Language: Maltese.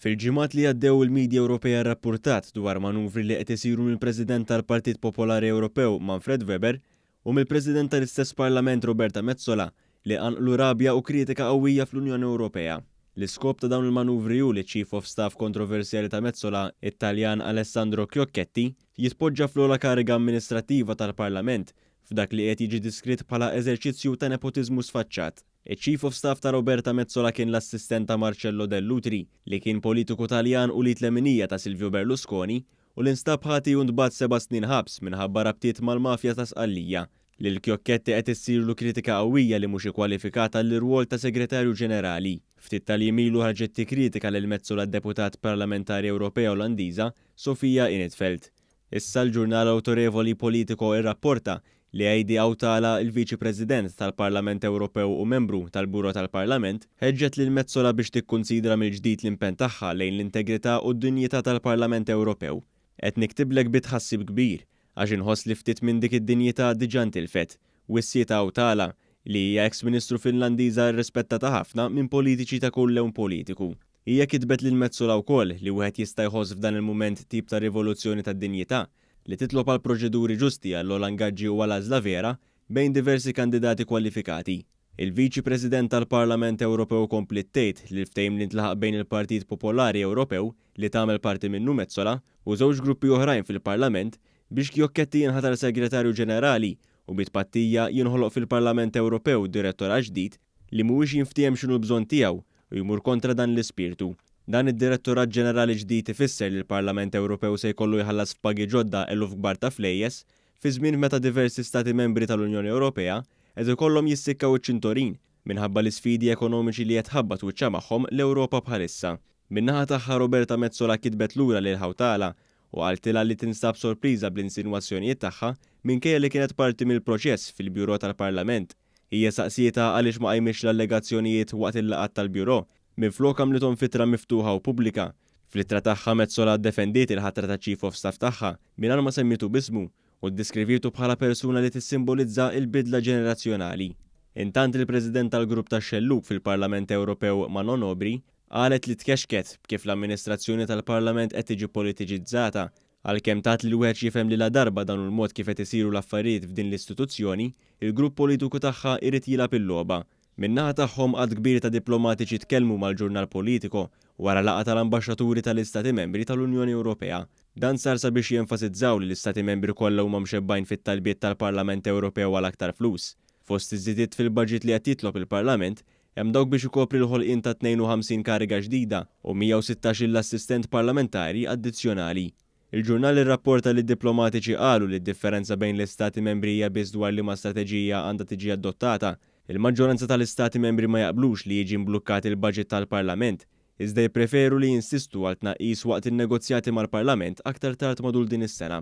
Fil-ġimgħat li għaddew il-Midja Ewropea rrappurtat dwar manuvri li qed isiru mill-President tal-Partit Popolari Ewropew Manfred Weber u mill-President tal-istess Parlament Roberta Metsola li għanqlu rabja u kritika qawwija fl-Unjoni Ewropea. L-iskop ta' dawn il-manuvri hu li Chief of Staff kontroversjali ta' Metsola, it-Taljan Alessandro Chiocchetti, jitpoġġa fl-ogħla kariga amministrattiva tal-Parlament f'dak li qed jiġi diskritt bħala eżerċizzju ta' nepotiżmu sfaċċat. Il-Chief of Staff ta' Roberta Metsola kien l-assistent ta' Marcello Dell'Utri li kien politiku Taljan u litleminija ta' Silvio Berlusconi u l-instab ħati u ntbagħat 7 snin ħabs minħabba rabtiet mal-mafja ta' Sqallija. Lil Chiocchetti qed issirlu kritika qawwija li mhux ikkwalifikata l-irwol ta' Segretarju Ġenerali. Ftit tal-jimilu ħarġetti kritika lil Metsola d-deputat parlamentari Ewropea Olandiża Sofia Inetfeld. Issa l-ġurnal awtorevoli Politico irrapporta li Heidi Hautala, il-Viċi President tal-Parlament Ewropew u membru tal-Buro tal-Parlament, ħeġġet lil Metsola biex tikkunsidra mill-ġdid l-impenn tagħha lejn l-integrità u d-dinjità tal-Parlament Ewropew. Qed niktiblek bitħassib kbir għax inħoss li ftit minn dik id-dinjità diġà ntilfet. Wissiet Hautala li hija ex-Ministru Finlandiża rrispettata ħafna minn politiċi ta' kull lewn politiku. Hija kitbet lil Metsola wkoll li wieħed jista' jħoss f'dan il-mument tip ta' rivoluzzjoni tad-dinjità li titlob għal proċeduri ġusti għall-olangaġġi u għal-għażla vera bejn diversi kandidati kwalifikati. Il-Viċi President tal-Parlament Ewropew komplit tgħid li l-ftehim li ntlaħaq bejn il-Partit Popolari Ewropew li tagħmel parti minnu Metsola u żewġ gruppi oħrajn fil-Parlament biex Chiocchetti jinħatar Segretarju Ġenerali u bit-pattija jinħoloq fil-Parlament Ewropew direttorat ġdid li mhuwiex jinftiem x'inhu l-bżonn tiegħu u jmur kontra dan l-ispirtu. Dan id-Direttorat Ġenerali ġdid ifisser li l-Parlament Ewropew se jkollu jħallas f'pagi ġodda eluf kbar ta' flejjes fi żmien meta diversi stati membri tal-Unjoni Ewropea qed ikollhom jissikkaw iċ-ċintorin minħabba l-isfidi ekonomiċi li qed ħabbat wiċċha magħhom l-Ewropa bħalissa. Min-naħa tagħha Roberta Metsola kitbet lura lil Hautala u qaltilha li tinstab sorpriża bl-insinwazzjonijiet tagħha minkejja li kienet parti mill-proċess fil-Bjuro tal-Parlament. Hija saqsieta għaliex ma qajmitx l-allegazzjonijiet waqt il-laqgħat tal-Bjuro minflok għamlithom fittra miftuħa u pubblika. Fl-ittra tagħha Metsola ddefendiet il-ħatra ta' Chief of Staff tagħha mingħajr ma semmitu bismu u ddeskrivitu bħala persuna li tissimbolizza l-bidla ġenerazzjonali. Intant il-President tal-Grupp tax-Xelluk fil-Parlament Ewropew Manon Aubry qalet li tkexket kif l-amministrazzjoni tal-Parlament qed tiġi politiċizzata għalkemm tat li wieħed jifhem li la darba dan il-mod kif qed isiru l-affarijiet f'din l-istituzzjoni, il-grupp politiku tagħha irid jilgħab il-logħba. Min-naħa tagħhom għad kbir ta' diplomatiċi tkellmu mal-ġurnal Politico wara laqgħa tal-ambaxxaturi tal-Istati Membri tal-Unjoni Ewropea. Dan sar sabiex jenfasizzaw li l-Istati Membri kollha huma mxebbajn fit-talbiet tal-Parlament Ewropew għal aktar flus. Fost iż-żidiet fil-baġit li qed jitlob il-Parlament, hemm dawk biex ikopri l-ħolqien ta' 52 kariga ġdida u 116 l-assistent parlamentari addizzjonali. Il-ġurnal irrapporta li d-diplomatiċi qalu li d-differenza bejn l-Istati Membri hija biss dwar liema strateġija għandha tiġi adottata. Il-maġġoranza tal-Istati Membri ma jaqblux li jiġi mblukkat il-budget tal-Parlament, iżda jippreferu li jinsistu għal tnaqqis waqt in-negozjati mal-Parlament aktar tard madul din is-sena.